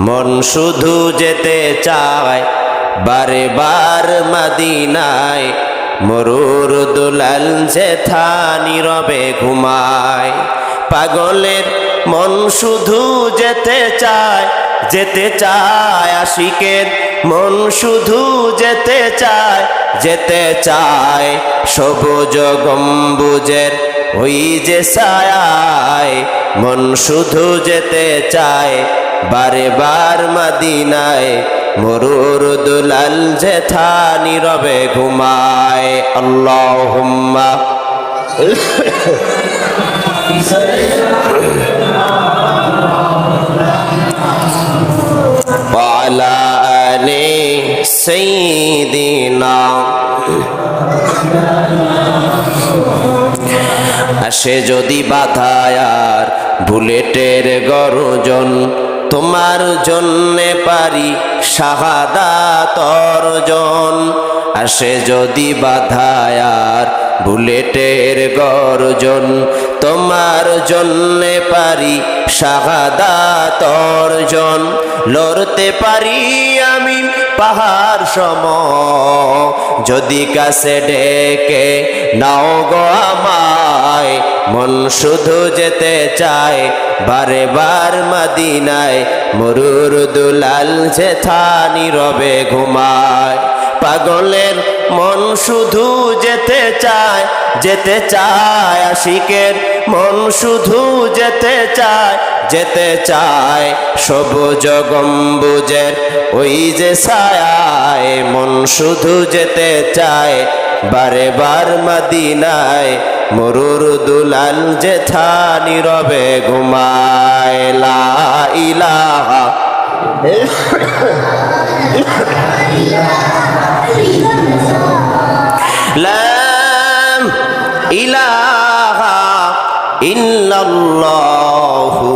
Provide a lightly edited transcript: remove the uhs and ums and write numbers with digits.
মন শুধু যেতে চায় বারে বার মদিনায়, মরুর দুলাল যেথা নীরবে ঘুমায়। পাগলের মন শুধু যেতে চায়, যেতে চায় আশিকের মন শুধু যেতে চায়, যেতে চায় সবুজ গম্বুজের ওই যে ছায়ায়। মন শুধু যেতে চায় বারে বার মদিনায়, মরুর দুলাল যেথা নীরবে ঘুমায়। আল্লাহুম্মা ওয়ালা আলি সাইয়্যিদিনা। আসে যদি বাধায় আর বুলেটের গর্জন, তোমার জন্যে পারি শাহাদাত অর্জন। আসে যদি বাধায় আর বুলেটের গর্জন, তোমার জন্যে পারি শাহাদাত অর্জন। লড়তে পারি আমি পাহাড় সম, যদি কাছে ডেকে নাও গো আমায়। মন শুধু যেতে চায় বারে বার মদিনায়, মরুর দুলাল যেথা নীরবে ঘুমায়। পাগলের মন শুধু যেতে চায়, যেতে চায় আশিকের মন শুধু যেতে চায়, যেতে চায় সবুজ গম্বুজের ওই যে ছায়ায়। মন শুধু যেতে চায় বারে বার মদিনায়, মরুর দুলাল যেথা নীরবে ঘুমায়। লা ইলাহা লা ইলাহা ইল্লাল্লাহু।